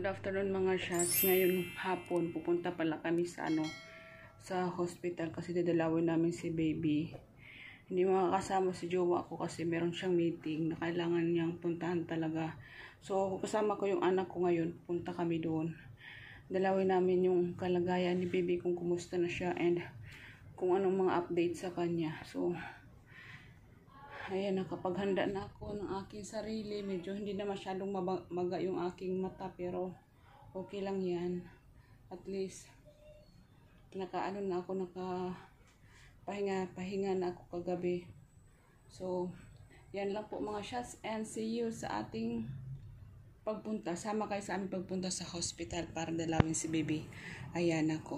Good afternoon mga shots. Ngayon hapon pupunta pala kami sa sa hospital kasi dadalawin namin si baby. Hindi makakasama si jowa ko kasi meron siyang meeting na kailangan niyang puntahan talaga. So kasama ko yung anak ko ngayon, punta kami doon. Dalawin namin yung kalagayan ni baby, kung kumusta na siya and kung anong mga update sa kanya. So ayan, nakapaghanda na ako ng aking sarili. Medyo hindi na masyadong maga yung aking mata, pero okay lang yan. At least nakaano na ako, pahinga na ako kagabi. So yan lang po mga shots, and see you sa ating pagpunta. Sama kayo sa aming pagpunta sa hospital para dalawin si baby. Ayan ako.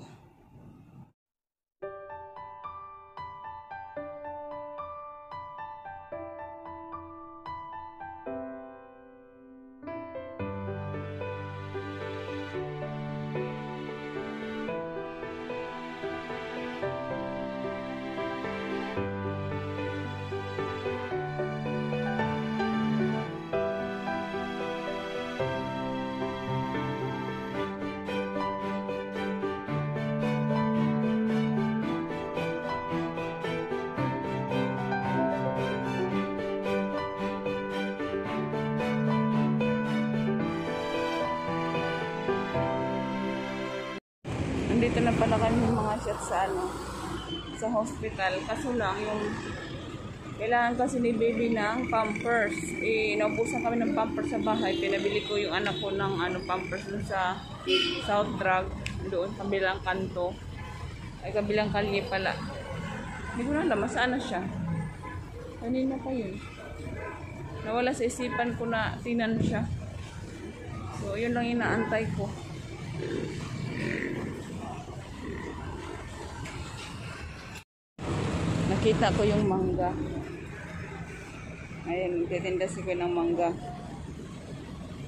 Nandito na pala kami mga shots sa hospital. Kaso lang yung kailangan kasi ni baby ng pampers. Naubusan kami ng pampers sa bahay. Pinabili ko yung anak ko ng pampers dun sa South Drug. Doon, kabilang kanto. Ay, kabilang kalye pala. Hindi ko na alam, masaan na siya. Kanina pa yun. Nawala sa isipan ko na tinan siya. So, yun lang inaantay ko. Nakita ko yung mangga. Ayun, titinda si Kuya ng mangga.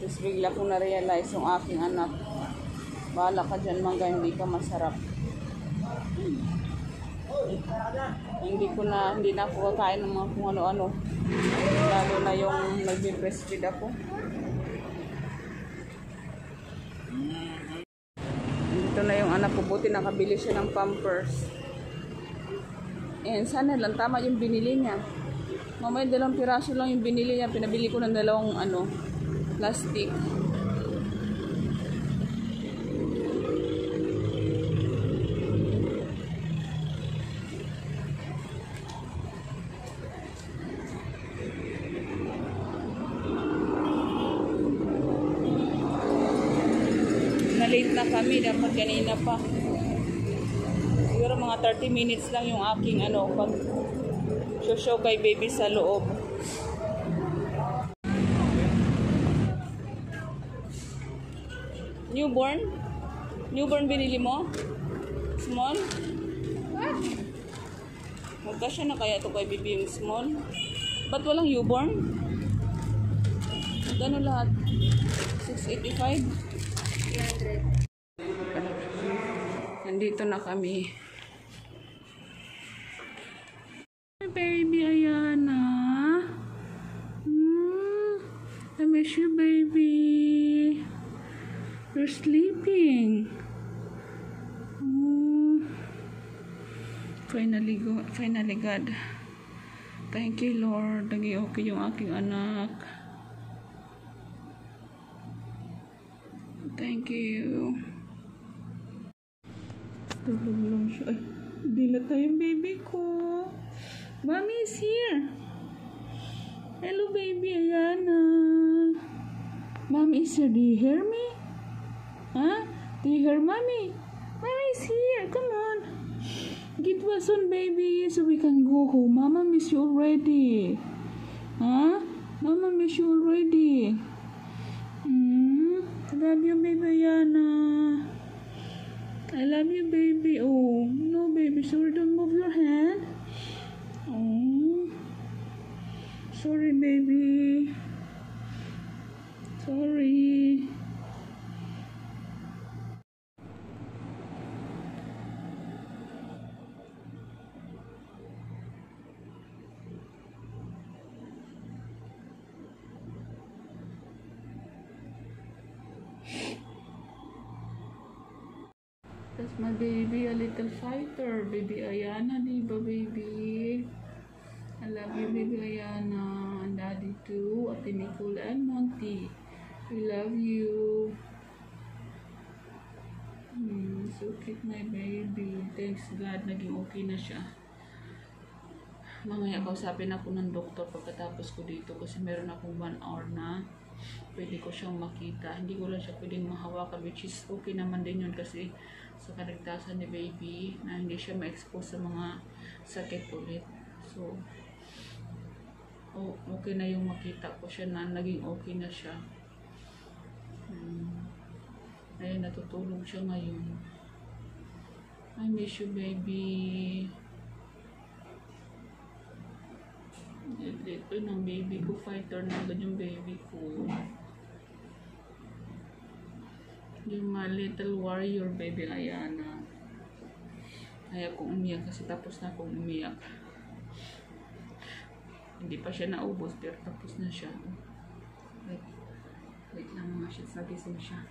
Tapos bigla ko na-realize yung aking anak. Bahala ka dyan, mangga, hindi ka masarap. Hindi na ako kakain ng mga kung ano-ano. Lalo na yung nagbe-breastfeed ako. Dito na yung anak ko, buti nakabili siya ng pampers. And sana lang tama yung binili niya. Mamaya 2 piraso lang yung binili niya. Pinabili ko ng 2 plastic. Na-late na kami, dapat kanina pa. Siguro mga 30 minutes lang yung aking pag show kay baby sa loob. Newborn? Newborn binili mo? Small? Ah. Magkasya na kaya ito kay baby yung small? Ba't walang newborn? Gano'n lahat? 685? 300. Nandito na kami. Baby Ayana. I miss you, baby. You're sleeping. Finally, God. Thank you, Lord. Naging okay yung aking anak. Thank you. Tulog lang siya. Ay, dilat na yung baby ko. Mommy is here. Hello, baby Ayana. Mommy is here. Do you hear me? Huh? Do you hear mommy? Mommy is here. Come on. Get well soon, baby, so we can go home. Mama miss you already. Huh? Mama miss you already. I love you, baby Ayana. I love you, baby. Oh, no, baby. Sorry, don't move your hand. Oh, sorry, baby. Sorry. My baby, a little fighter. Baby Ayana, di ba, baby? I love you, baby Ayana. And daddy too. Ate Nicole and Monty. We love you. So cute, my baby. Thanks God, naging okay na siya. Mamaya kausapin ako ng doktor pagkatapos ko dito kasi meron akong 1 hour na pwede ko siyang makita. Hindi ko lang siya pwedeng mahawakan, which is okay naman din yun kasi sa kaligtasan ni baby na hindi siya ma-expose sa mga sakit ulit. So, okay na yung makita ko siya na naging okay na siya. Ayun, natutulog siya ngayon. I miss you, baby. Ito ng baby ko, fighter na agad yung baby ko. Yung my little warrior, baby Ayana. Ayaw kong umiyak kasi tapos na akong umiyak. Hindi pa siya naubos pero tapos na siya. Wait lang mga siya, nagising siya.